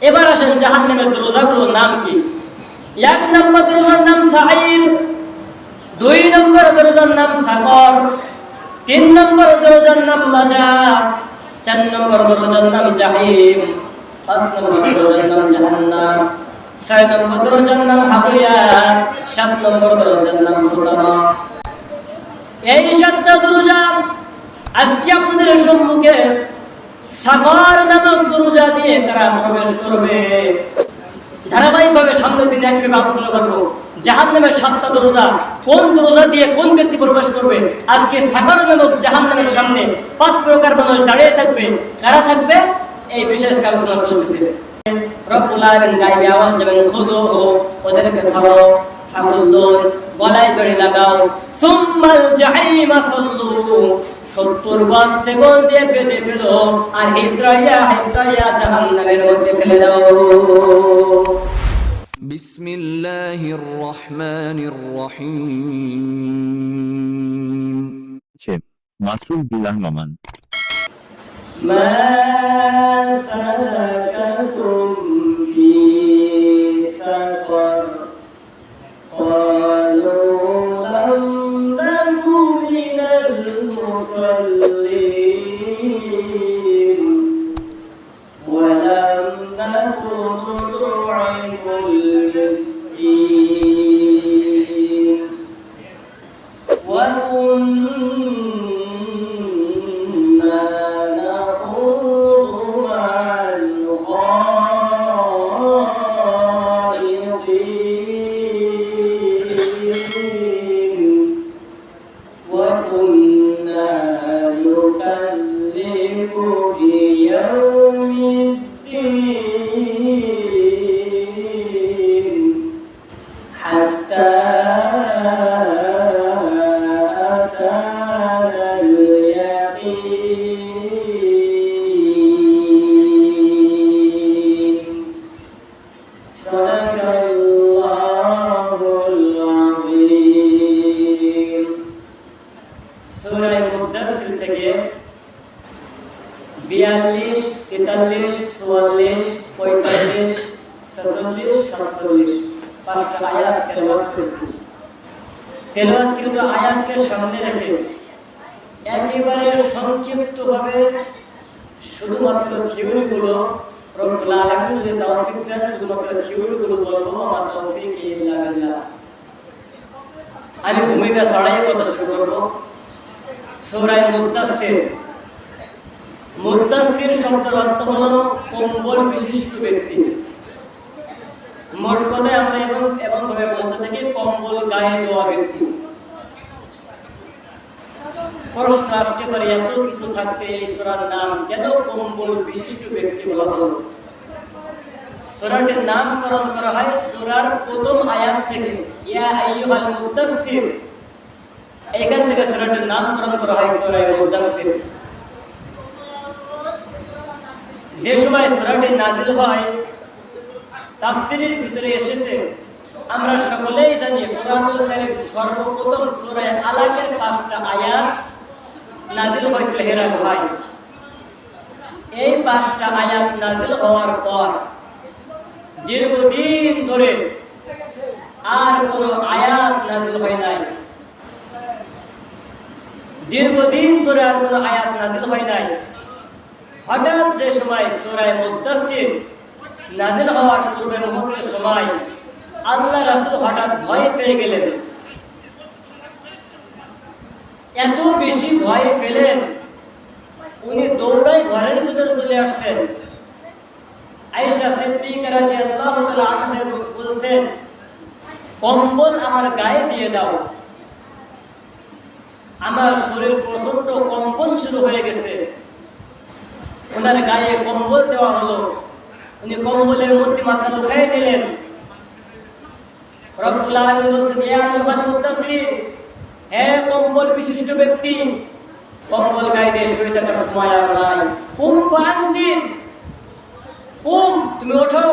এবার আসেন জাহান্নামের দরজাগুলোর নাম কি। 1 নম্বর দরজার নাম সাঈর, 2 নম্বর দরজার নাম সাকর, 3 নম্বর দরজার নাম লাজা, 4 নম্বর দরজার নাম জাহিম, 5 নম্বর দরজার নাম জাহান্নাম, 6 নম্বর দরজার নাম হাবিয়া, 7 নম্বর দরজার নাম হুতামা। এই 7টা দরজা আজকে আপনাদের সম্মুখে সাকর নামক দরজা দিয়ে তারা প্রবেশ করবে। ধারাবাহিকভাবে সামনের দিনে একভাবে আলোচনা করবো জাহান্নামের 7টা দরজা, কোন দরজা দিয়ে কোন ব্যক্তি প্রবেশ করবে। আজকে সাকর নামক জাহান্নামের সামনে 5 প্রকার মানুষ দাঁড়িয়ে থাকবে। কারা থাকবে এই বিশেষ আলোচনা চলতেছে। রব্বুল আলামিন গায়বে আওয়াজ দেবেন, খুযুহু, ওদেরকে ধরো, ফাগুল্লুন, গলায় দড়ি লাগাও, সুম্মাল জাহিমা সাল্লু, 70 গজ সেগল দিয়ে বেঁধে ফেলো, আর হিসরাইয়া জাহান্নামের মধ্যে ফেলে দাও। বিসমিল্লাহির রহমানির রহিম। মাসুদ বিল্লাহ মামান। মা সালাকাকুম ফি সাকর, ক্বালু লাম নাকু মিনাল মুসাল্লিন ওয়া লাম নাকু নুত'ইমুল মিসকিন ওয়া কুন্না নাখুযু মা'আল খাইদিন ওয়া কুন্না নুকাল্লিবু বিয়াউমিদ্দিন হাত্তা আতানাল ইয়াকিন। সাদাকাল্লাহুল আযীম। সূরা মুদাসসির থেকে 42, 43, 44, 45, 46, 47 5টা আয়াত তেলাওয়াত করেছি। তেলাওয়াতকৃত আয়াতকে সামনে রেখে একেবারে সংক্ষিপ্তভাবে শুধুমাত্র থিওরিগুলো রব্বুল আলামিন যদি তৌফিক দেন শুধুমাত্র থিওরিগুলো বলবো। আমার তৌফিক ইল্লা বিল্লাহ। আমি ভূমিকা ছাড়াই কথা শুরু করব। সূরা মুদাসসির। মুদাসসির শব্দের অর্থ হলো কম্বল বিশিষ্ট ব্যক্তি। মোট কথায় আমরা এবং ভাবে বলতে থাকি কম্বল গায়ে দেওয়া ব্যক্তি। প্রশ্ন আসতে পারে এত কিছু থাকতে এই সূরার নাম কেন কম্বল বিশিষ্ট ব্যক্তি বলা হলো? সূরাটির নামকরণ করা হয় সূরার প্রথম আয়াত থেকে, ইয়া আইয়ুহাল মুদাসসির। এখান থেকে সূরাটির নামকরণ করা হয় সূরা মুদাসসির। যে সময় সূরাটি নাযিল হয় তাফসীরের ভিতরে এসেছে, আমরা সকলেই জানি কোরআনুল কারীম সর্বপ্রথম সূরা আলাকের 5টা আয়াত নাযিল হয়েছিল হেরা গুহায়। এই 5টা আয়াত নাযিল হওয়ার পর দীর্ঘদিন ধরে আর কোনো আয়াত নাযিল হয় নাই। দীর্ঘদিন ধরে আর কোনো আয়াত নাযিল হয় নাই। হঠাৎ যে সময় সূরা মুদাসসির নাযিল হওয়ার পূর্বে মুহূর্তের সময় আল্লাহ রাসূল হঠাৎ ভয় পেয়ে গেলেন। এত বেশি ভয় পেলেন উনি দৌড়াই ঘরের ভিতরে চলে আসছেন। আয়েশা সিদ্দিকা রাদিয়াল্লাহু তাআলা আনহা বলছেন, কম্বল আমার গায়ে দিয়ে দাও। আমার শরীর প্রচন্ড কম্পন শুরু হয়ে গেছে। ওনার গায়ে কম্বল দেওয়া হলো। উনি কম্বলের মধ্যে মাথা লুকাই দিলেন। রব্বুল আলামিন বলেন, ইয়া আইয়ুহাল মুদাসসির, হে কম্বল বিশিষ্ট ব্যক্তি, কম্বল গায়ে দিয়ে শুয়ে থাকার সময় আর নাই। কুম ফানজির, কুম তুমি ওঠো,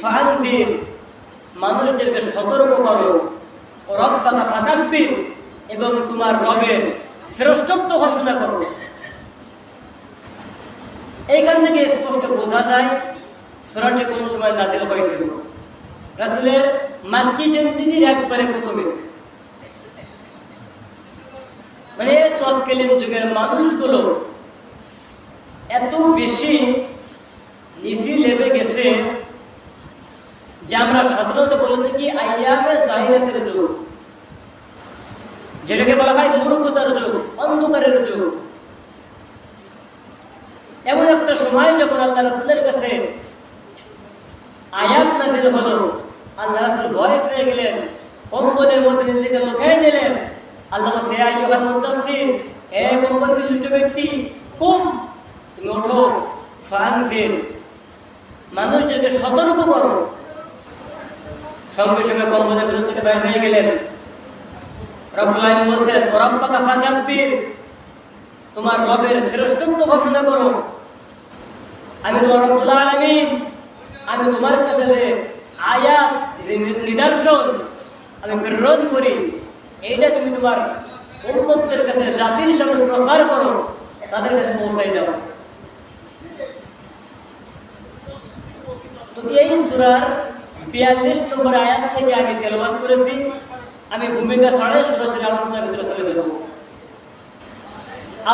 ফানজির মানুষদেরকে সতর্ক করো, রব্বাকা ফাকাব্বির এবং তোমার রবের শ্রেষ্ঠত্ব ঘোষণা করো। এইখান থেকে স্পষ্ট বোঝা যায় সূরাটি কোন সময় নাযিল হয়েছিল? রাসূলের মাক্কি জিন্দেগীর একবারে প্রথমে, মানে তৎকালীন যুগের মানুষগুলো এত বেশি নিচে লেবে গেছে যে আমরা সাধারণত বলে থাকি আইয়ামে জাহিরাতের যুগ, যেটাকে বলা হয় মূর্খতার যুগ, অন্ধকারের যুগ। এমন একটা সময় যখন আল্লাহ রাসূলের কাছে আয়াত নাযিল হলো, আল্লাহ রাসূল ভয় পেয়ে গেলেন, কম্বলের মধ্যে নিজেকে লুকিয়ে নিলেন। আল্লাহ বলছে, ইয়া আইয়ুহাল মুদ্দাসসির, হে কম্বল বিশিষ্ট ব্যক্তি, কুম, তুমি ওঠো, ফানজির, মানুষদেরকে সতর্ক করো। সঙ্গে সঙ্গে কম্বলের ভিতর থেকে বের হয়ে গেলেন। রব্বুল আলামিন বলছেন, রাব্বাকা ফাকাব্বির, তোমার রবের শ্রেষ্ঠত্ব ঘোষণা করো। আমি তোমার রব্বুল আলামিন, আমি তোমার কাছে যে আয়াত, যে নিদর্শন আমি প্রেরণ করি, এইটা তুমি তোমার উম্মতদের কাছে, জাতির সামনে প্রচার করো, তাদের কাছে পৌঁছাই দাও। তো এই সূরার 42 নম্বর আয়াত থেকে আমি তেলাওয়াত করেছি। আমি ভূমিকা ছাড়াই সরাসরি আলোচনার ভিতরে চলে যাব।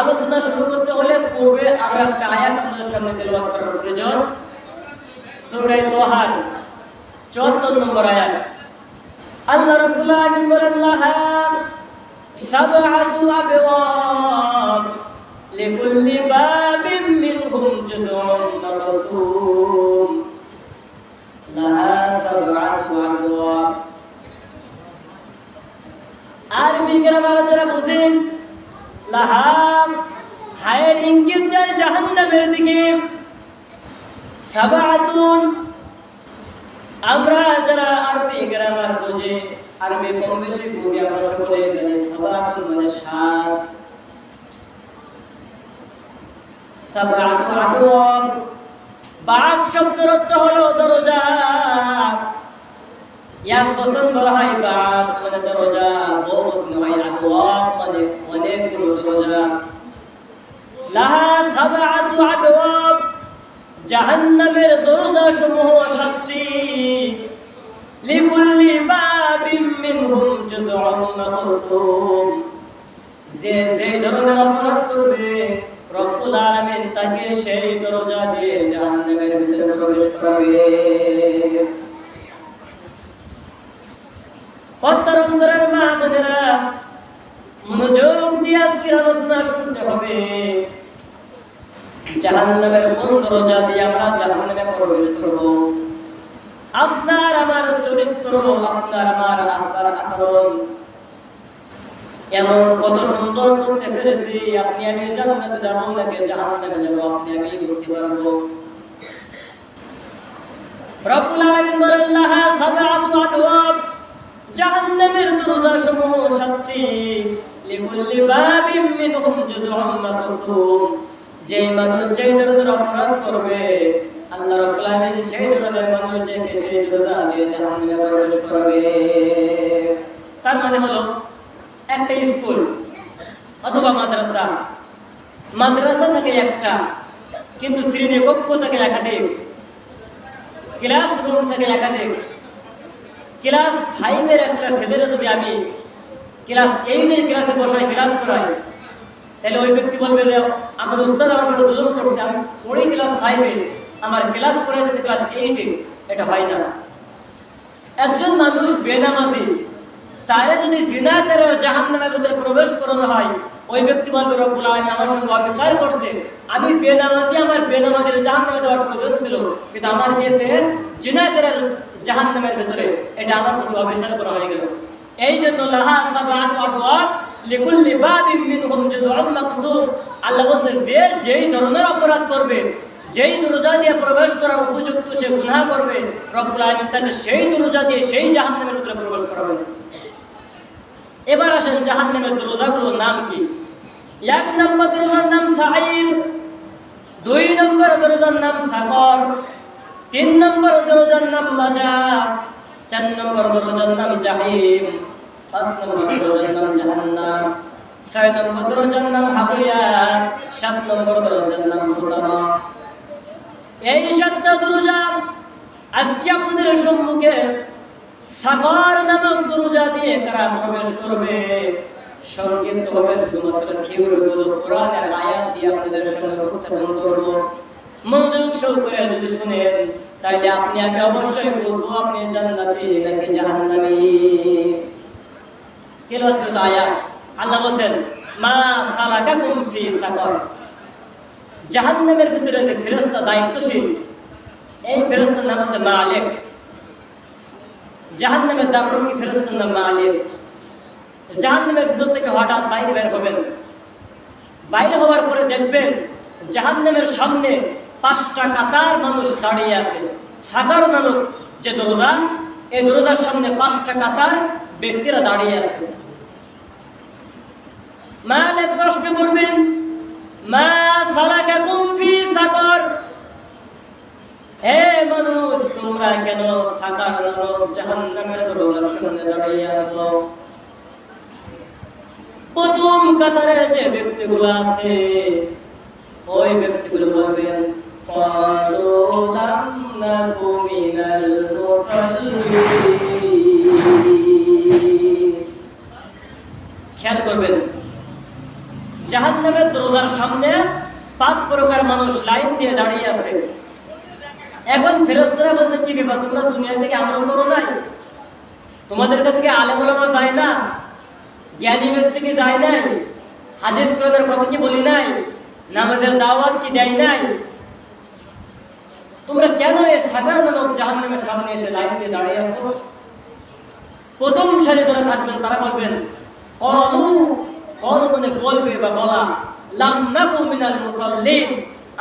আলোচনা শুরু করতে হলে পূর্বে আরো একটা আয়াত আপনাদের সামনে তেলাওয়াত করার প্রয়োজন। সূরা তাহার 74 নম্বর আয়াত। আল্লাহ রাব্বুল আলামিন বলেন, লাহা সাবআতু আবওয়াব লিকুল্লি বাবিন মিনহুম জুযউন মাকসুম। লাহা সাবআতু আবওয়াব। আরবি গ্রামার যারা বুঝেন, লাহা হায়ের ইঙ্গিত যায় জাহান্নামের দিকে। সাবআতুন, আমরা যারা আরবি গ্রামার বুঝে, আরবি কম বেশি বুঝি, আমরা সকলেই জানি সাবআতুন মানে 7। সাবআতু আবওয়াব, বাব শব্দের অর্থ হলো দরজা। এক বচন বলা হয় বাব মানে দরজা, বহু বচন হয় আবওয়াব মানে অনেকগুলো দরজা। লাহা সাবআতু আবওয়াব, জাহান্নামের দরজা সমূহ 7টি। লিকুল্লি বাবিন মিনহুম জুযউন মাকসুম, যে যে ধরনের অপরাধ করবে রব্বুল আলামিন তাকে সেই দরজা দিয়ে জাহান্নামের ভিতরে প্রবেশ করাবে। পর্দার অন্তরের মা বোনেরা, মনোযোগ দিয়ে আজকের আলোচনা শুনতে হবে। জাহান্নামের কোন দরজা দিয়ে আমরা জাহান্নামে প্রবেশ করব? আপনার আমার চরিত্র, আপনার আমার আচার আচরণ এমন কত সুন্দর করতে পেরেছি, আপনি আমি জান্নাতে যাব নাকি জাহান্নামে যাব, আপনি আমি বুঝতে পারবো। রব্বুল আলামিন বলেন, লাহা সাবআতু আবওয়াব, জাহান্নামের দরজা সমূহ 7টি। লিকুল্লি বাবিন মিনহুম জুযউন মাকসুম, যে মানুষ যেই ধরনের অপরাধ করবে আল্লাহ রাব্বুল আলামিন সেই ধরনের মানুষদেরকে সেই দরজা দিয়ে জাহান্নামে প্রবেশ করাবে। তার মানে হলো একটা স্কুল অথবা মাদ্রাসা, মাদ্রাসা থাকে একটা, কিন্তু শ্রেণী কক্ষ থাকে একাধিক, ক্লাসরুম থাকে একাধিক। ক্লাস 5-এর একটা ছেলেরা যদি আমি ক্লাস 8-এর ক্লাসে বসাই, ক্লাস করাই, তাহলে ওই ব্যক্তি বলবে যে আমার উস্তাদ আমার উপরে জুলুম করছে, আমি পড়ি ক্লাস 5-এ, আমার ক্লাস করাইতে ক্লাস 8-এ। এটা হয় না। একজন মানুষ বেনামাজি, তারে যদি জিনা করে জাহান্নামের ভিতরে প্রবেশ করানো হয়, ওই ব্যক্তি বলবে রব্বুল আলামিন আমার সঙ্গে অবিচার করছে, আমি বেনামাজি, আমার বেনামাজির জাহান্নামে দেওয়ার প্রয়োজন ছিল, কিন্তু আমার দিয়েছে জিনা করে জাহান্নামের ভিতরে, এটা আমার প্রতি অবিচার করা হয়ে গেল। এই জন্য লাহা সাবআতু আবওয়াব লিকুল্লি বাবিন মিনহুম জুযউন মাকসুম, আল্লাহ বলছে যে যেই ধরনের অপরাধ করবে, যেই দরজা দিয়ে প্রবেশ করার উপযুক্ত সে গুনাহ করবে, রব্বুল আলামিন তাকে সেই দরজা দিয়ে সেই জাহান্নামের ভিতরে প্রবেশ করাবেন। এবার আসেন জাহান্নামের দরজাগুলোর নাম কি। 1 নম্বর দরজার নাম সাঈর, 2 নম্বর দরজার নাম সাকর, 3 নম্বর দরজার নাম লাজা, 4 নম্বর দরজার নাম জাহিম, 5 নম্বর দরজার নাম জাহান্নাম, 6 নম্বর দরজার নাম হাবিয়া, 7 নম্বর দরজার নাম হুতামা। এই 7টা দরজা সাগর নামক দরজা দিয়ে কারা প্রবেশ করবে, সংক্ষিপ্তভাবে শুধুমাত্র থিওরিগুলো কোরআনের আয়াত দিয়ে আপনাদের সামনে উপস্থাপন করব। মনোযোগ সহকারে যদি শুনেন তাহলে আপনি আমি অবশ্যই বলবো আপনি জান্নাতি নাকি জাহান্নামী। তেলাওয়াত আয়াত আল্লাহ বলেন মা সালাকাকুম ফি সাকর। জাহান্নামের ভিতরে যে ফেরেশতা দায়িত্বশীল, এই ফেরেশতার নাম আছে মালিক। জাহান্নামের দাররক্ষী ফেরেশতার নাম মালিক। জাহান্নামের ভিতর থেকে হঠাৎ বাইরে বের হবেন, বাইরে হওয়ার পরে দেখবেন জাহান্নামের সামনে 5টা কাতার মানুষ দাঁড়িয়ে আছে। সাগর নামক যে দরজা, এই দরজার সামনে 5টা কাতার ব্যক্তিরা দাঁড়িয়ে আছে। মালিক প্রশ্ন করবেন মা সালাকাকুম ফি সাকর, হে মানুষ তোমরা কেন সাকর নামক জাহান্নামের দরজার সামনে দাঁড়িয়ে আছো? প্রথম কাতারে যে ব্যক্তিগুলো আছে ওই ব্যক্তিগুলো বলবেন ক্বালু লাম নাকু মিনাল মুসাল্লিন। খেয়াল করবেন জাহান্নামের দরজার সামনে 5 প্রকার মানুষ লাইন দিয়ে দাঁড়িয়ে আছে। এখন ফেরেশতারা বলছে কি ব্যাপার, তোমরা দুনিয়া থেকে আমল করো নাই? তোমাদের কাছে কি আলেম ওলামা যায় না? জ্ঞানী ব্যক্তি কি যায় নাই? হাদিস কোরআনের কথা কি বলি নাই? নামাজের দাওয়াত কি দেয় নাই? তোমরা কেন এই সাগর নামক জাহান্নামের সামনে এসে লাইন দিয়ে দাঁড়িয়ে আছো? প্রথম সারি যারা থাকবেন তারা বলবেন ক্বালু, ক্বালু মানে বলবে বা বলা, লাম নাকু মিনাল মুসাল্লিন,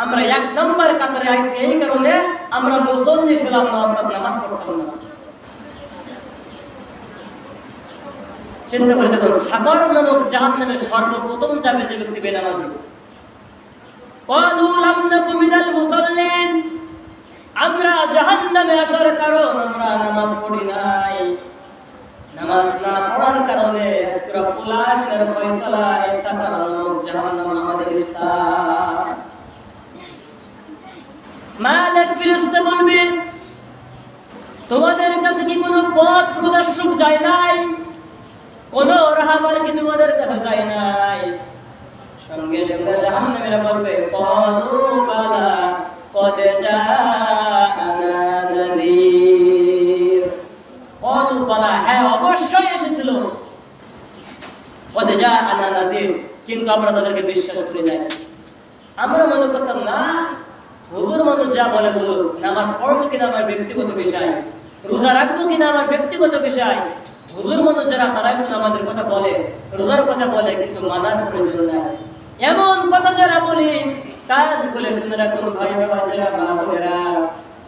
আমরা 1 নম্বর কাতারে আইছি এই কারণে আমরা মুসল্লি ছিলাম না, অর্থাৎ নামাজ পড়তাম না। চিন্তা করে দেখুন সাগর নামক জাহান্নামে সর্বপ্রথম যাবে যে ব্যক্তি বেনামাজি। ক্বালু লাম নাকু মিনাল মুসাল্লিন, আমরা জাহান্নামে আসার কারণ আমরা নামাজ পড়ি নাই। নামাজ না পড়ার কারণে আজকে রব্বুল আলামিনের ফয়সালা এই সাগর নামক জাহান্নাম আমাদের স্থান। মালিক ফেরেশতা বলবে তোমাদের কাছে কি কোনো পথ প্রদর্শক যায় নাই? কোন রাহবার কি তোমাদের কাছে যায় নাই? সঙ্গে সঙ্গে জাহান্নামীরা বলবে ক্বালু বালা কদ জাআনা নাযীর। ক্বালু বালা, হ্যাঁ অবশ্যই এসেছিল। কদ জাআনা নাযীর, কিন্তু আমরা তাদেরকে বিশ্বাস করি নাই। আমরা মনে করতাম না হুজুর মানুষ যা বলে বলুক, নামাজ পড়বো কিনা আমার ব্যক্তিগত বিষয়, রোজা রাখবো কিনা আমার ব্যক্তিগত বিষয়। হুজুর মানুষ যারা তারা কিন্তু আমাদের কথা বলে, রোজার কথা বলে, কিন্তু মানার প্রয়োজন নাই। এমন কথা যারা বলি কাজ করে শুনে রাখুন ভাই বাবা, যারা মা বোনেরা,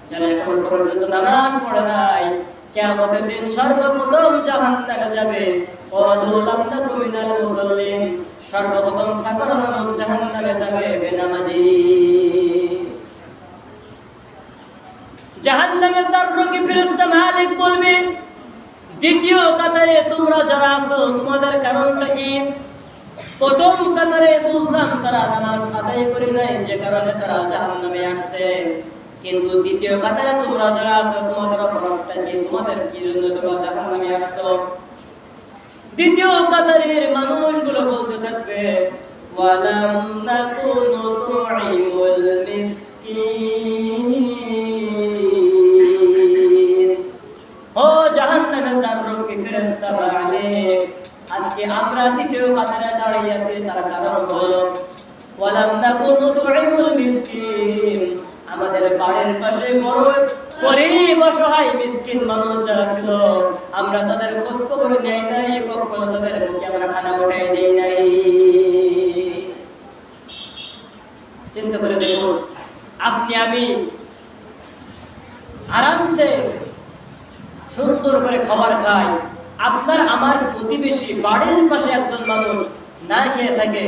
যারা এখন পর্যন্ত নামাজ পড়ে নাই, কিয়ামতের দিন সর্বপ্রথম জাহান্নামে যাবে। ক্বালু লাম নাকু মিনাল মুসাল্লিন, সর্বপ্রথম সাগর নামক জাহান্নামে যাবে বেনামাজি। জাহান্নামের দাররক্ষী ফেরেশতা মালিক বলবে দ্বিতীয় কাতারে তোমরা যারা আছো তোমাদের কারণটা কি? প্রথম কাতারে বুঝলাম তারা নামাজ আদায় করে নাই, যে কারণে তারা জাহান্নামে আসছে। কিন্তু দ্বিতীয় কাতারে তোমরা যারা আছো তোমাদের অপরাধটা কি? তোমাদের কি জন্য তোমরা জাহান্নামে আসছো? দ্বিতীয় কাতারের মানুষগুলো বলতে থাকবে ওয়ালাম নাকুনু তু'ইমুল মিসকিন। ও জাহান্নামের দাররক্ষী ফেরেশতা মালিক, আজকে আমরা দ্বিতীয় কাতারে দাঁড়িয়ে আছি, তার কারণ হলো ওয়ালাম নাকুনু তু'ইমুল মিসকিন, আমাদের বাড়ির পাশে বড় গরীব অসহায় মিসকিন মানুষ যারা ছিল আমরা তাদের খোঁজ খবর নেই নাই, কখনো তাদের মুখে আমরা খানা উঠাই দেই নাই। চিন্তা করে দেখুন আপনি আমি আরামসে সুন্দর করে খাবার খাই, আপনার আমার প্রতিবেশী বাড়ির পাশে একজন মানুষ না খেয়ে থাকে,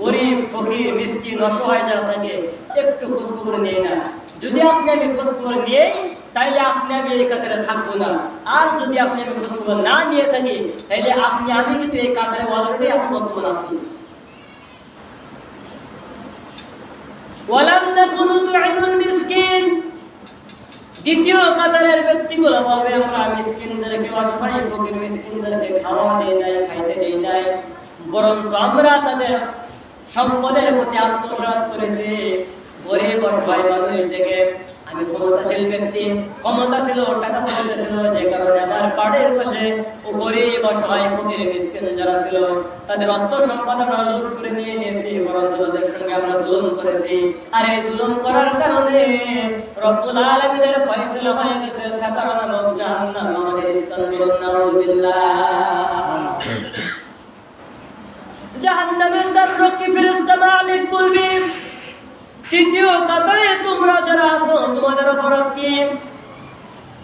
গরিব ফকির মিসকিন অসহায় যারা থাকে, একটু খোঁজ খবর নেই না। যদি আপনি আমি খোঁজ খবর নিয়েই তাইলে আপনি আমি এই কাতারে থাকবো না, আর যদি আপনি আমি খোঁজ খবর না নিয়ে থাকি তাইলে আপনি আমি কিন্তু এই কাতারে অলরেডি এখন বর্তমান আছি। ওয়ালাম নাকুনু তু'ইমুল মিসকিন, দ্বিতীয় কাতারের ব্যক্তিগুলো বলবে আমরা মিসকিনদেরকে, অসহায় ফকির মিসকিনদেরকে খাওয়া দেই নাই, খাইতে দেই নাই, বরঞ্চ আমরা তাদের সম্পদের প্রতি আত্মসাৎ করেছি। গরিব অসহায় মানুষ দেখে আমি ক্ষমতাশীল ব্যক্তি, ক্ষমতা ছিল, টাকা পয়সা ছিল, যে কারণে আমার বাড়ির পাশে ও গরিব অসহায় ফকির মিসকিন যারা ছিল তাদের অর্থ সম্পদ আমরা লুট করে নিয়ে নিয়েছি, বরঞ্চ তাদের সঙ্গে আমরা জুলুম করেছি। আর এই জুলুম করার কারণে রব্বুল আলামিনের ফয়সালা হয়ে গেছে সাকার নামক জাহান্নাম আমাদের স্থান। নাউযুবিল্লাহ। জাহান্নামের দ্বাররক্ষী ফেরেশতা মালিক বলবে, তৃতীয় কাতারে তোমরা যারা আছো তোমাদের অপরাধ কি?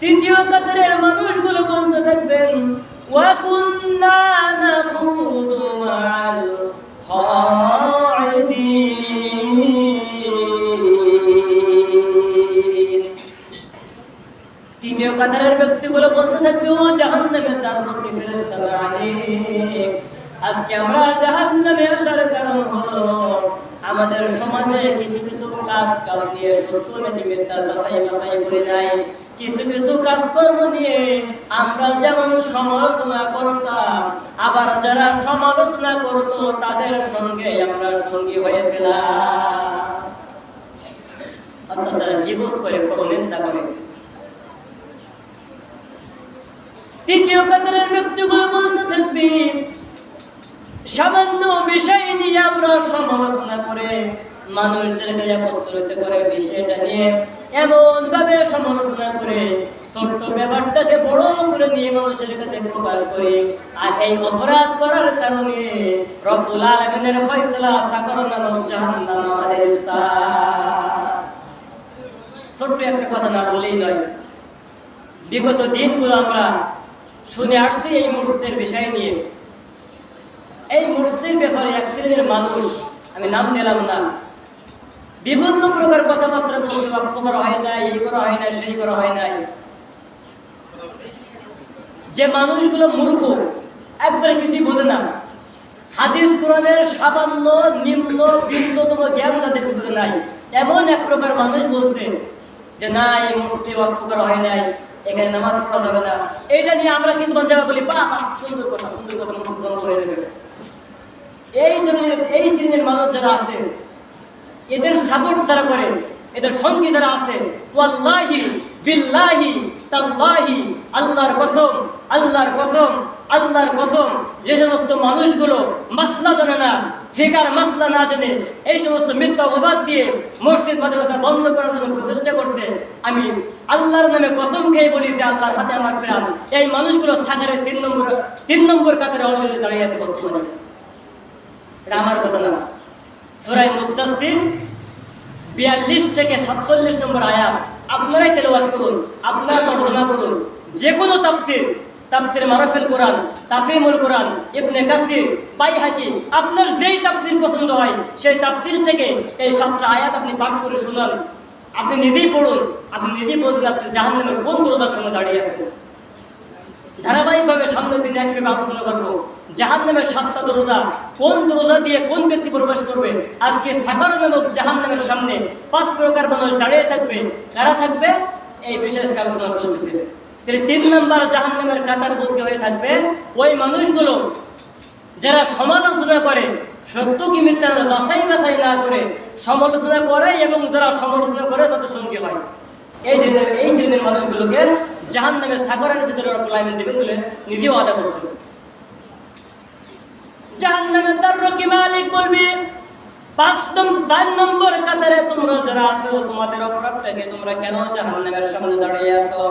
তৃতীয় কাতারের মানুষগুলো বলতে থাকবেন, ওয়া কুন্না নাখুদু মা'আল খাইদিন। তৃতীয় কাতারের ব্যক্তিগুলো বলতে থাকবে, ও জাহান্নামের দ্বাররক্ষী ফেরেশতা মালিক, আজকে আমরা জাহান্নামে আসার কারণ হলো আমাদের সমাজে কিছু কিছু কাজ কাম নিয়ে সত্য নাকি মিথ্যা যাচাই বাছাই করে নাই, কিছু কিছু কাজকর্ম নিয়ে আমরা যেমন সমালোচনা করতাম, আবার যারা সমালোচনা করতো তাদের সঙ্গে আমরা সঙ্গী হয়েছিলাম। অর্থাৎ তারা গীবত করে, নিন্দা করে। তৃতীয় কাতারের ব্যক্তিগুলো বলতে থাকবে, সামান্য বিষয় নিয়ে আমরা সমালোচনা করে মানুষদেরকে একত্রিত করে বিষয়টা নিয়ে এমন ভাবে সমালোচনা করে ছোট্ট ব্যাপারটাকে বড় করে নিয়ে মানুষের কাছে প্রকাশ করি। আর এই অপরাধ করার কারণে রব্বুল আলামিনের ফয়সালা সাকার নামক জাহান্নাম আমাদের স্থান। ছোট্ট একটা কথা না বললেই নয়, বিগত দিনগুলো আমরা শুনে আসছি এই মসজিদের বিষয় নিয়ে। এই মসজিদের ব্যাপারে এক শ্রেণীর মানুষ, আমি নাম নিলাম না, বিভিন্ন প্রকার কথাবার্তা বলতে, বাক্য করা হয় নাই, এই করা হয় নাই, সেই করা হয় নাই। যে মানুষগুলো মূর্খ, একবারে কিছুই বোঝে না, হাদিস কোরআনের সামান্য নিম্ন বিন্দুতম জ্ঞান তাদের ভিতরে নাই, এমন এক প্রকার মানুষ বলছে যে না, এই মসজিদে ওয়াকফ করা হয় নাই, এখানে নামাজ পড়া যাবে না। এটা নিয়ে আমরা কিন্তু যারা বলি, বাহ সুন্দর কথা, সুন্দর কথা, মসজিদ বন্ধ হয়ে যাবে। এই ধরনের মানুষ যারা আছে, এদের সাপোর্ট যারা করে, এদের সঙ্গী যারা আছে, ওয়াল্লাহি বিল্লাহি তাল্লাহি, আল্লাহর কসম, আল্লাহর কসম, আল্লাহর কসম, যে সমস্ত মানুষগুলো মাসলা জানে না, ফিকার মাসলা না জানে, এই সমস্ত মিথ্যা অপবাদ দিয়ে মসজিদ মাদ্রাসা বন্ধ করার জন্য প্রচেষ্টা করছে, আমি আল্লাহর নামে কসম খেয়ে বলি যে আল্লাহর হাতে আমার প্রাণ, এই মানুষগুলো সাগরের 3 নম্বর কাতারে অলরেডি দাঁড়িয়ে আছে বর্তমানে। এটা আমার কথা না। সূরা মুদ্দাসসির 42 থেকে 47 নম্বর আয়াত আপনারাই তেলাওয়াত করুন, আপনারা তর্জমা করুন। যে কোনো তাফসির মারুফুল কোরআন, তাফহিমুল কোরআন, ইবনে কাসির, বাইহাকি, আপনার যেই তাফসির পছন্দ হয় সেই তাফসির থেকে এই 7টা আয়াত আপনি পাঠ করে শুনুন। আপনি নিজেই পড়ুন, আপনি নিজেই বুঝবেন আপনি জাহান্নামের কোন দরজার সামনে দাঁড়িয়ে আছেন। ধারাবাহিকভাবে সামনের দিনে একভাবে আলোচনা করবো জাহান্নামের 7টা দরজা, কোন দরজা দিয়ে কোন ব্যক্তি প্রবেশ করবে। আজকে সাকার নামক জাহান্নামের সামনে 5 প্রকার মানুষ দাঁড়িয়ে থাকবে। কারা থাকবে? এই বিশেষ আলোচনা চলতেছে। 3 নম্বর জাহান্নামের কাতার মধ্যে হয়ে থাকবে ওই মানুষগুলো যারা সমালোচনা করে, সত্য কি মিথ্যা যাচাই বাছাই না করে সমালোচনা করে, এবং যারা সমালোচনা করে তাদের সঙ্গী হয়। এই ধরনের মানুষগুলোকে জাহান্নামের সাগরের ভিতরে রব্বুল আলামিন দিবেন বলে নিজেও আদা করছেন। জাহান্নামের দ্বাররক্ষী মালিক বলবি, 4 নম্বর কাতারে তোমরা যারা আছো, তোমাদের অপরাধ থেকে তোমরা কেন জাহান্নামের সামনে দাঁড়িয়ে আছো?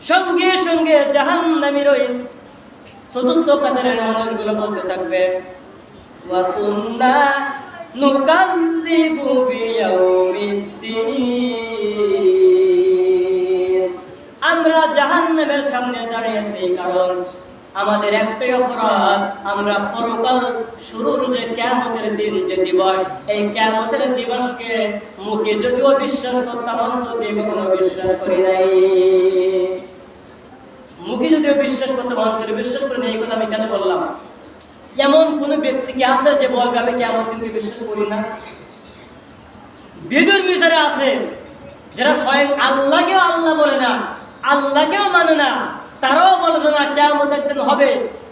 সঙ্গে সঙ্গে জাহান্নামীর ওই 4র্থ কাতারের মানুষগুলো বলতে থাকবে, ওয়া কুন্না নুকাযযিবু বিয়াউমিদ্দিন, আমরা জাহান্নামের সামনে দাঁড়িয়ে আছি কারণ আমাদের একটাই অপরাধ, আমরা পরকাল শুরুর যে কিয়ামতের দিন, যে দিবস, এই কিয়ামতের দিবসকে মুখে যদিও বিশ্বাস করতাম, অন্তরে কখনো বিশ্বাস করি নাই। মুখে যদিও বিশ্বাস করতাম, অন্তরে বিশ্বাস করি নাই। এই কথা আমি কেন বললাম? এমন কোন ব্যক্তি কি আছে যে বলবে আমি কিয়ামতের দিনকে বিশ্বাস করি না? বিদুর্মী যারা আছে যারা স্বয়ং আল্লাহকেও আল্লাহ বলে না, আল্লাহকেও মানে না, তারাও বলে না কিয়ামত একদিন হবে,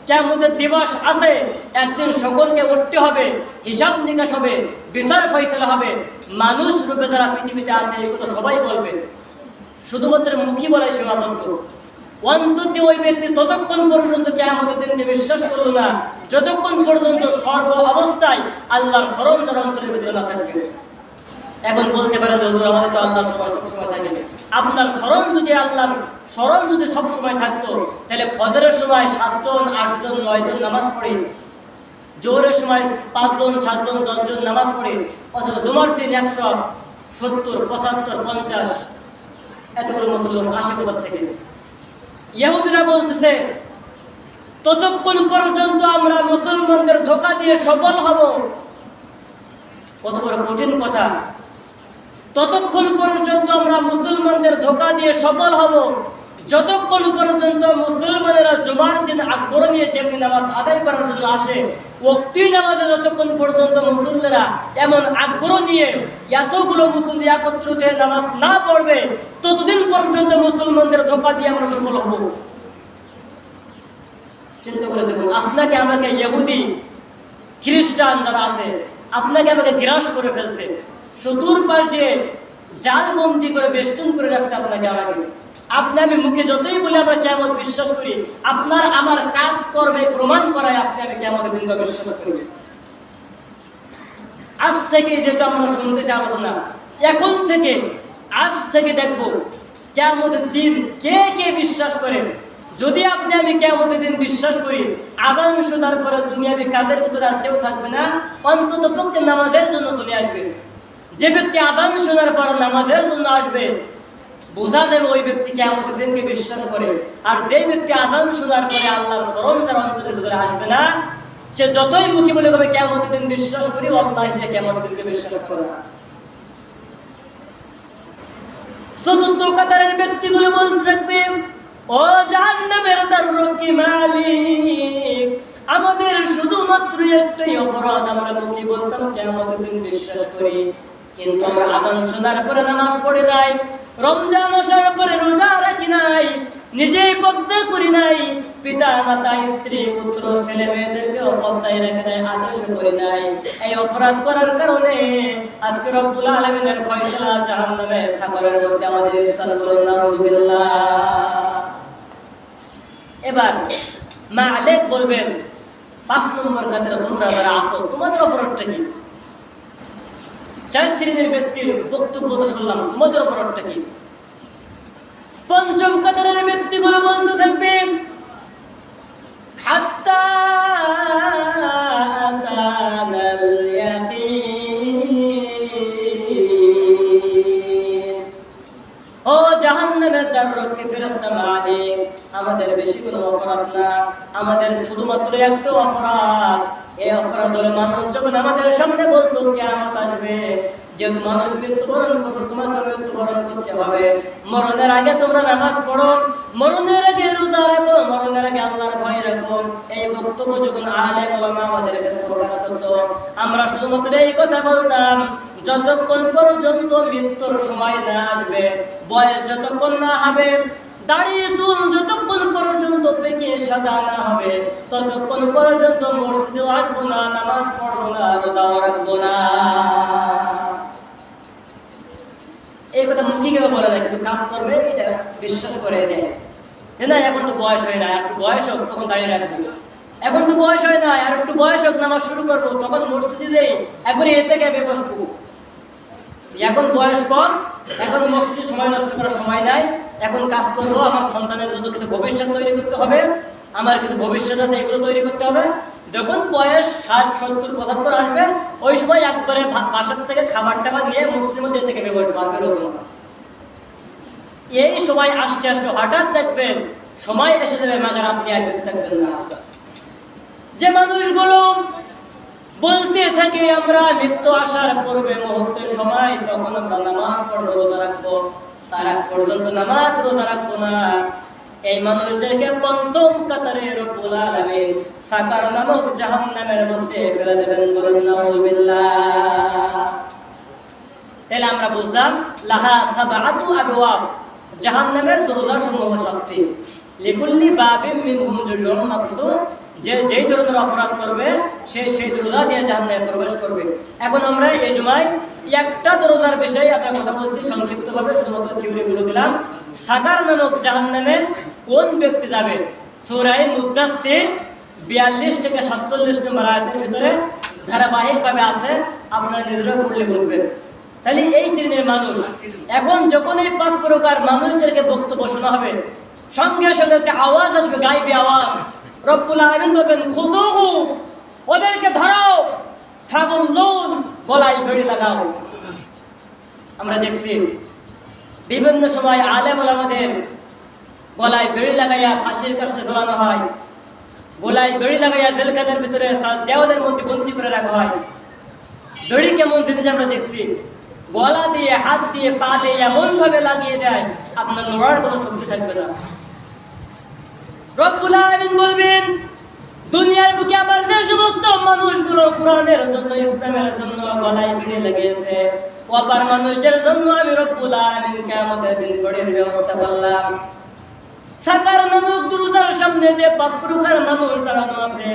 কিয়ামতের দিবস আছে, একদিন সকলকে উঠতে হবে, হিসাব নিকাশ হবে, বিচার ফয়সালা হবে। মানুষ রূপে যারা পৃথিবীতে আছে এগুলো সবাই বলবে, শুধুমাত্র মুখী বলে সীমাবদ্ধ। অন্তর দিয়ে ওই ব্যক্তি ততক্ষণ পর্যন্ত কিয়ামতের দিনকে বিশ্বাস করলো না যতক্ষণ পর্যন্ত সর্ব অবস্থায় আল্লাহর স্মরণ তার অন্তরের ভিতরে না থাকবে। এখন বলতে পারেন হুজুর আমাদের তো আল্লাহর স্মরণ সবসময় থাকে। আপনার স্মরণ যদি আল্লাহর স্মরণ যদি সবসময় থাকতো তাহলে ফজরের সময় 7 জন 8 জন 9 জন নামাজ পড়ে, জোহরের সময় 5 জন 7 জন 10 জন নামাজ পড়ে, অথবা জুমার দিন 170 75 50 এতগুলো মুসলমান আসে কোথা থেকে? ইহুদিরা বলতেছে ততক্ষণ পর্যন্ত আমরা মুসলমানদের ধোঁকা দিয়ে সফল হব। কত বড় কঠিন কথা! ততক্ষণ পর্যন্ত আমরা মুসলমানদের ধোঁকা দিয়ে সফল হব যতক্ষণ পর্যন্ত মুসলমানেরা জুমার দিন আগ্রহ নিয়ে যেমনি নামাজ আদায় করার জন্য আসে, ওয়াক্তি নামাজে যতক্ষণ পর্যন্ত মুসল্লিরা এমন আগ্রহ নিয়ে এতগুলো মুসল্লি একত্রিত হয়ে নামাজ না পড়বে ততদিন পর্যন্ত মুসলমানদের ধোঁকা দিয়ে আমরা সফল হব। চিন্তা করে দেখুন, আপনাকে আমাকে ইহুদি খ্রিস্টান যারা আছে আপনাকে আমাকে গ্রাস করে ফেলছে, চতুর্পাশ দিয়ে জালবন্দি করে বেষ্টন করে রাখছে আপনাকে আমাকে। আপনি আমি মুখে যতই বলে আমরা কিয়ামত বিশ্বাস করি, আপনার আমার কাজ করবে প্রমাণ করায় আপনি আমি কিয়ামতের দিন বিশ্বাস করি। আজ থেকে যেটা আমরা শুনতেছি আলোচনা, এখন থেকে আজ থেকে দেখবো কিয়ামতের দিন কে কে বিশ্বাস করে। যদি আপনি আমি কিয়ামতের দিন বিশ্বাস করি, আযান শোনার পরে দুনিয়াবি কাজের ভিতরে আর কেউ থাকবে না, অন্তত পক্ষে নামাজের জন্য চলে আসবে। যে ব্যক্তি আযান শোনার পর নামাজের জন্য আসবে বোঝা যাবে ওই ব্যক্তি কিয়ামতের দিনকে বিশ্বাস করে। আর যে ব্যক্তি আযান শোনার পরে আল্লাহর স্মরণ তার অন্তরের ভিতরে আসবে না, সে যতই মুখে বলে বলে কিয়ামতের দিন বিশ্বাস করি, আল্লাহ সে কিয়ামতের দিনকে বিশ্বাস করে না। চতুর্থ কাতারের ব্যক্তিগুলো বলতে থাকবে, ও জাহান্নামের দরজা মালিক, আমাদের শুধুমাত্র একটাই অপরাধ, আমরা মুখে বলতাম কিয়ামতের দিন বিশ্বাস করি, কিন্তু আমরা আযান শোনার পরে নামাজ পড়ে নাই, রমজান আসার পরে রোজা রাখি নাই, নিজেই পর্দা করি নাই, পিতা মাতা স্ত্রী পুত্র ছেলে মেয়েদেরকে পর্দায় রেখে নাই, আদর্শ করি নাই। এই অপরাধ করার কারণে আজকে রব্বুল আলামিনের ফয়সালা জাহান্নামের সাগরের মধ্যে আমাদের স্থান করুন, নাউযুবিল্লাহ। এবার মালিক বলবেন 5 নম্বর কাতারে তোমরা যারা আছো তোমাদের অপরাধটা কি? 4 শ্রেণীর ব্যক্তির বক্তব্য তো শুনলাম, তোমাদের অপরাধটা কি? 5ম কাতারের ব্যক্তিগুলো বলতে থাকবে, হাত্তা আতানাল ইয়াকিন। ও জাহান্নামের দ্বাররক্ষী ফেরেশতা মালিক, আমাদের বেশি কোনো অপরাধ না, আমাদের শুধুমাত্র একটা অপরাধ। এই অপরাধ হলো মানুষ যখন আমাদের সামনে বলতো কিয়ামত আসবে, যে মানুষ মৃত্যুবরণ করছে তোমাকে মৃত্যুবরণ করতে হবে, মরণের আগে তোমরা নামাজ পড়ো, মরণের আগে রোজা রাখো, মরণের আগে আল্লাহর ভয় রাখো। এই বক্তব্য যখন আলেম ওলামা আমাদের কাছে প্রকাশ করতো, আমরা শুধুমাত্র এই কথা বলতাম, যতক্ষণ পর্যন্ত মৃত্যুর সময় না আসবে, বয়স যতক্ষণ না হবে, দাড়ি চুল যতক্ষণ পর্যন্ত পেকে সাদা না হবে, ততক্ষণ পর্যন্ত মসজিদে আসবো না, নামাজ পড়বো না, রোজাও রাখবো না। এই কথা মুখে কেউ বলে না, কিন্তু কাজ করবে এটা বিশ্বাস করে দেয় যে না এখন তো বয়স হয় না, আর একটু বয়স হোক তখন দাঁড়িয়ে রাখবো, এখন তো বয়স হয় না আর একটু বয়স হোক নামাজ শুরু করবো, তখন মসজিদে যাই একবারে এতে গেবে বসবো। এখন বয়স কম, এখন মসজিদে সময় নষ্ট করার সময় নাই, এখন কাজ করবো, আমার সন্তানের জন্য কিছু ভবিষ্যৎ তৈরি করতে হবে, আমার কিছু ভবিষ্যৎ আছে এগুলো তৈরি করতে হবে। যখন বয়স 60 70 75 আসবে, ওই সময় একবারে বাসার থেকে খাবার টাবার নিয়ে মুসলিম দিয়ে থেকে ব্যবহার করবো। এই সময় আস্তে আস্তে হঠাৎ দেখবেন সময় এসে যাবে, মাগার আপনি আর বেঁচে থাকবেন না। যে মানুষগুলো বলতে থাকে আমরা মৃত্যু আসার পূর্বে মুহূর্তের সময় তখন আমরা নামাজ পড়বো, রোজা রাখবো, তার আগ পর্যন্ত নামাজ রোজা রাখবো না, এই মানুষদেরকে 5ম কাতারে রব্বুল আলামিন সাকার নামক জাহান্নামের মধ্যে ফেলে দেবেন, বলেন নাউযুবিল্লাহ। তাহলে আমরা বুঝলাম লাহা সাবআতু আবওয়াব, জাহান্নামের দরজা সমূহ 7টি। লিকুল্লি বাবিম মিনহুম জুজুম মাকসুম, যে যেই ধরনের অপরাধ করবে সে সেই দরজা দিয়ে জাহান্নামে প্রবেশ করবে। এখন আমরা এই জুমায় একটা দরজার বিষয়ে আমরা কথা বলছি সংক্ষিপ্তভাবে, শুধুমাত্র থিওরি বলে দিলাম। সাকার নামক জাহান্নামে কোন ব্যক্তি যাবে? সূরা মুদ্দাসসির 42 থেকে 47 নম্বর আয়াতের ভিতরে ধারাবাহিকভাবে আছে, আপনারা নিজেরা পড়লে বুঝবেন। তাহলে এই শ্রেণীর মানুষ, এখন যখন এই 5 প্রকার মানুষদেরকে বক্তব্য শোনা হবে, সঙ্গে সঙ্গে একটা আওয়াজ আসবে, গায়েবী আওয়াজ। রব্বুল আলামিন বলবেন খুযুহু, ওদেরকে ধরো, ফাগুল্লুন, গলায় বেড়ি লাগাও। আমরা দেখছি বিভিন্ন সময় আলেম ওলামাদের গলায় বেড়ি লাগাইয়া ফাঁসির কাষ্টে ঝোলানো হয়, গলায় বেড়ি লাগাইয়া জেলখানার ভিতরে দেওয়ালের মধ্যে বন্দি করে রাখা হয়। বেড়ি কেমন জিনিস আমরা দেখছি, গলা দিয়ে, হাত দিয়ে, পা দিয়ে এমন ভাবে লাগিয়ে দেয় আপনার নড়ার কোনো শক্তি থাকবে না। রব্বুল আলামিন বলবেন দুনিয়ার বুকে আমার যে সমস্ত মানুষগুলো কোরআনের জন্য, ইসলামের জন্য গলায় বেড়ি লাগিয়েছে, অপার মানুষদের জন্য আমি রব্বুল আলামিন কিয়ামতের দিন বেড়ির ব্যবস্থা করলাম। সাকার নামক দরজার সামনে যে 5 প্রকার মানুষ দাঁড়ানো আছে,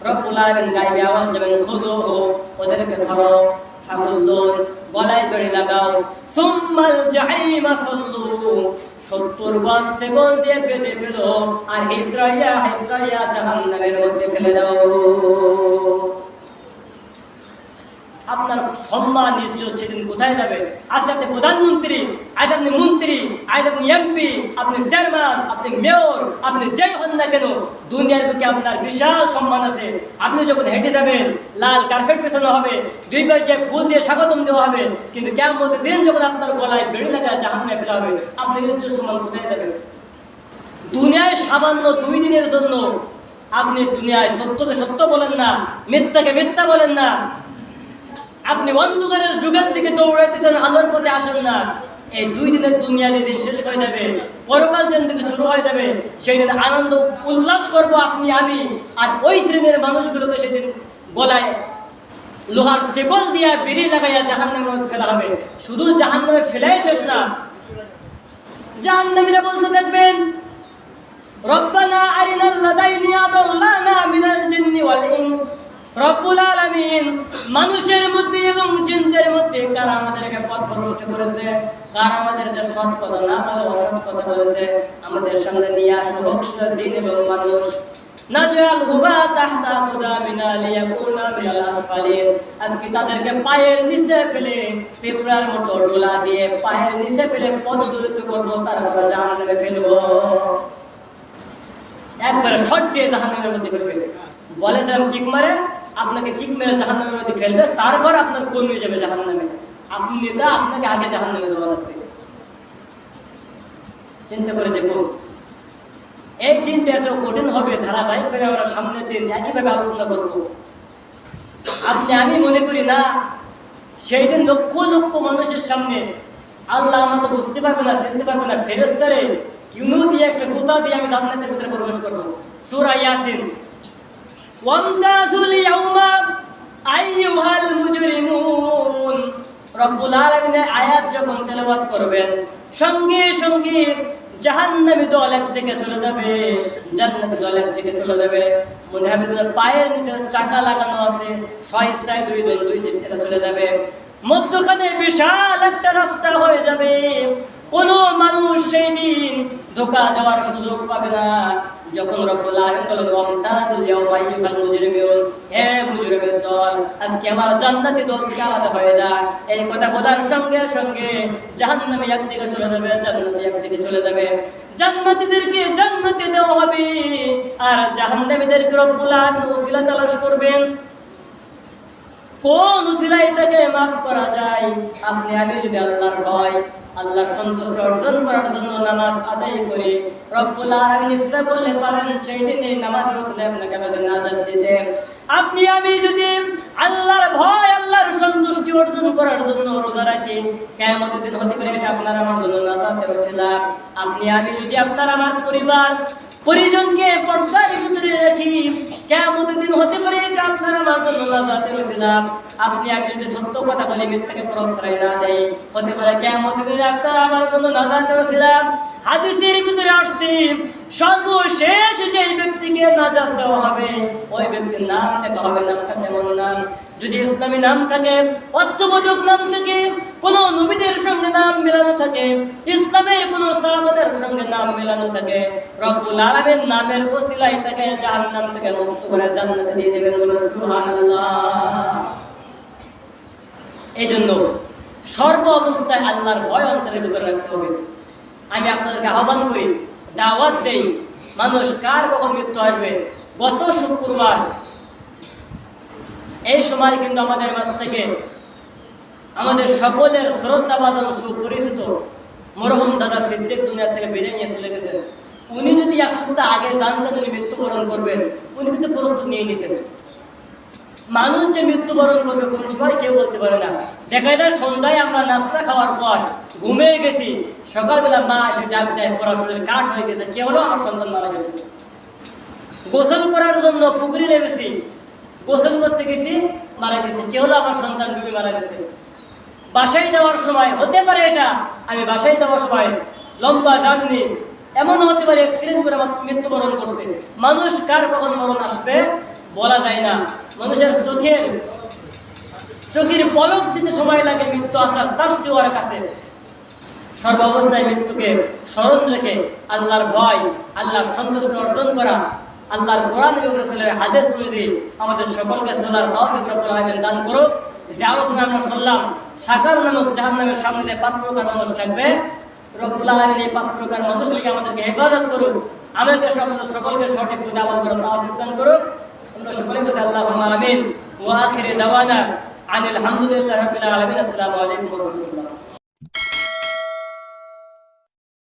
রব্বুল আলামিন গায়েবী আওয়াজ দেবেন খুযুহু, ওদেরকে ধরো, ফাগুল্লুন, গলায় বেড়ি লাগাও, সুম্মাল জাহিমা সাল্লু, 70 গজ সেগল দিয়ে বেঁধে ফেলো, আর হিসরাইয়া হিসরাইয়া জাহান্নামের মধ্যে ফেলে দাও। আপনার সম্মান ইজ্জত সেদিন কোথায় যাবে? আজ আপনি প্রধানমন্ত্রী, আজ আপনি মন্ত্রী, আজ আপনি এমপি, আপনি চেয়ারম্যান, আপনি মেয়র, আপনি যাই হন না কেন, দুনিয়ার বুকে আপনার বিশাল সম্মান আছে। আপনি যখন হেঁটে যাবেন, লাল কার্পেট পেছানো হবে, 2 পাশে ফুল দিয়ে স্বাগতম দেওয়া হবে, কিন্তু কিয়ামতের দিন যখন আপনার গলায় বেড়ি লাগায় জাহান্নামে ফেলা হবে, আপনি ইজ্জত সম্মান কোথায় যাবেন? দুনিয়ায় সামান্য 2 দিনের জন্য আপনি দুনিয়ায় সত্যকে সত্য বলেন না, মিথ্যাকে মিথ্যা বলেন না, আপনি অন্ধকারের যুগের দিকে দৌড়াইতেছেন, আলোর পথে আসেন না। এই 2 দিনের দুনিয়া যেদিন শেষ হয়ে যাবে, পরকাল যেদিন থেকে শুরু হয়ে যাবে, সেই দিন আনন্দ উল্লাস করবো আপনি আমি, আর ওই শ্রেণীর মানুষগুলোকে সেদিন গলায় লোহার শেকল দিয়া বেড়ি লাগাইয়া জাহান্নামের মধ্যে ফেলা হবে। শুধু জাহান্নামে ফেলাই শেষ না, জাহান্নামীরা বলতে থাকবেন রব্বানা আরিনাল লাযাইনি আদাল্লানা মিনাল জিন্নি ওয়াল ইনস। রব্বুল আলামিন মানুষের মধ্যে এবং জিনদের মধ্যে কারা আমাদেরকে পথভ্রষ্ট করেছে, কারা আমাদেরকে সৎ কথা না বলে অসৎ কথা বলেছে, আমাদের সামনে নিয়ে আসো বক্সটার জিন এবং মানুষ। নাজাল হুবা তাহতা কুদামিনা লিয়াকুনা মিনাল আসফালিন, আজকে তাদেরকে পায়ের নিচে ফেলে পিঁপড়ার মতো ডোলা দিয়ে পায়ের নিচে ফেলে পদদলিত করব, তারপর জাহান্নামে ফেলবো। একবারে শট দিয়ে জাহান্নামের মধ্যে ফেলবে। বলেছিলাম কিক মারে, আপনাকে কিক মেরে জাহান্নামের মধ্যে ফেলবে, তারপর আপনার কর্মী যাবে জাহান্নামে। আপনি নেতা, আপনাকে আগে জাহান্নামে যাওয়া লাগবে। চিন্তা করে দেখুন, এই দিনটা এত কঠিন হবে, ধারাবাহিকভাবে আমরা সামনের দিন একইভাবে আলোচনা করব। আপনি আমি মনে করি না সেই দিন লক্ষ লক্ষ মানুষের সামনে আল্লাহ আমাকে বুঝতে পারবে না, চিনতে পারবে না, ফেরেশতারে কিউনু দিয়ে একটা গোতা দিয়ে আমি জান্নাতের ভিতরে প্রবেশ করব। সূরা ইয়াসিন, ওয়ামতাজুল ইয়াউমা আইয়ুহাল মুজরিমুন। রব্বুল আলামিনের আয়াত যখন তেলাওয়াত করবেন, সঙ্গে সঙ্গে জাহান্নামী দল একদিকে চলে যাবে, জান্নাতি দল একদিকে চলে যাবে। মনে হবে যেন পায়ের নিচে চাকা লাগানো আছে, স্বইচ্ছায় 2 দিক থেকে চলে যাবে। মধ্যখানে বিশাল একটা রাস্তা হয়ে যাবে, কোনো মানুষ সেই দিন ধোকা দেওয়ার সুযোগ পাবে না। যখন রব্বুল আলামিন বলল ওয়ামতাজুল ইয়াউমা আইয়ুহাল মুজরিমুন, হে মুজরিমের দল, আজকে আমার জান্নাতি দল থেকে আলাদা হয়ে যা। এই কথা বলার সঙ্গে সঙ্গে জাহান্নামী একদিকে চলে যাবে, জান্নাতি একদিকে চলে যাবে। জান্নাতীদেরকে জান্নাতে দেওয়া হবে, আর জাহান্নামীদেরকে রব্বুল আলামিন ওসিলা তালাশ করবেন। কোন উসিলায় তাকে মাফ করা যায়? আপনি আমি যদি আল্লাহর ভয়, আল্লাহর সন্তুষ্টি অর্জন করার জন্য নামাজ আদায় করি, রব্বুল আলামিন ইচ্ছা করলে পারেন সেই দিনে নামাজের ওসিলায় আপনাকে আমাদের নাজাত দিতে। আপনি আমি যদি আল্লাহর ভয়, আল্লাহর সন্তুষ্টি অর্জন করার জন্য রোজা রাখি, কিয়ামতের দিন হতে পারে আপনার আমার জন্য নাজাতের ওসিলা। আপনি আমি যদি আপনার আমার পরিবার পরিজনকে পর্দার ভিতরে রাখি, কিয়ামতের দিন হতে পারে এটা আপনার আমার জন্য নাজাতের ওসিলা। আপনি একজন যদি সত্য কথা বলে মিথ্যাকে প্রশ্রয় না দেয়, হতে পারে কিয়ামতের দিন আপনার আমার জন্য নাজাতের ওসিলা। হাদিসের ভিতরে আসছে সর্বশেষ যে ব্যক্তিকে নাজাত দেওয়া হবে ওই ব্যক্তির নাম লেখা হবে। নামটা কেমন নাম? যদি ইসলামী নাম থাকে, অর্থবোধক নাম থাকে, কোন নবীদের সঙ্গে নাম মেলানো থাকে, ইসলামের কোন সাহাবাদের সঙ্গে নাম মেলানো থাকে, রব্বুল আলামিন নামের ওসিলায় তাকে জাহান্নাম থেকে মুক্ত করে জান্নাতে দিয়ে দেবেন। সুবহানাল্লাহ। এইজন্য সর্ব অবস্থায় আল্লাহর ভয় অন্তরের ভিতরে রাখতে হবে। আমি আপনাদেরকে আহ্বান করি, দাওয়াত দেই, মানুষ কার কখন মৃত্যু আসবে। গত শুক্রবার এই সময় কিন্তু আমাদের মাঝ থেকে আমাদের সকলের শ্রদ্ধাভাজন সুপরিচিত মরহুম দাদা সিদ্দিক দুনিয়া থেকে বেরিয়ে নিয়ে চলে গেছেন। উনি যদি এক সপ্তাহ আগে জানতেন উনি মৃত্যুবরণ করবেন, উনি কিন্তু প্রস্তুত নিয়ে নিতেন। মানুষ যে মৃত্যুবরণ করবে কোন সময় কেউ বলতে পারে না। দেখা যায় সন্ধ্যায় আমরা নাস্তা খাওয়ার পর ঘুমিয়ে গেছি, সকালবেলা মা এসে ডাক দেয়, পড়াশোনার কাঠ হয়ে গেছে, কে হলো? আমার সন্তান মারা গেছে। গোসল করার জন্য পুকুরে নেমেছি, গোসল করতে গেছি, মারা গেছে, কে হলো? আমার সন্তান ডুবে মারা গেছে। বাসায় যাওয়ার সময় হতে পারে এটা, আমি বাসায় যাওয়ার সময় লম্বা জার্নি, এমন হতে পারে অ্যাক্সিডেন্ট করে মৃত্যুবরণ করছে। মানুষ কার কখন মরণ আসবে বলা যায় না। মানুষের চোখের পলক দিতে সময় লাগে মৃত্যু আসার, তার চেয়ে কাছে। সর্বাবস্থায় মৃত্যুকে স্মরণ রেখে আল্লাহর ভয়, আল্লাহর সন্তুষ্ট অর্জন করা, আল্লাহর কোরআন এবং রাসূলের হাদিস অনুযায়ী আমাদের সকলকে চলার তৌফিক রব্বুল আলামিন দান করুক। যে আলোচনা আমরা শুনলাম, সাকার নামক জাহান্নামের সামনে যে 5 প্রকার মানুষ থাকবে, রব্বুল আলামিন এই 5 প্রকার মানুষ থেকে আমাদেরকে হেফাজত করুক। আমাদের সকলকে সঠিক বুঝে আমল করার তৌফিক দান করুক। আমরা সকলে বলি আল্লাহুম্মা আমিন। ওয়া আখিরু দাওয়ানা আনিল হামদুলিল্লাহি রাব্বিল আলামিন। আসসালামু আলাইকুম ওয়া রাহমাতুল্লাহ।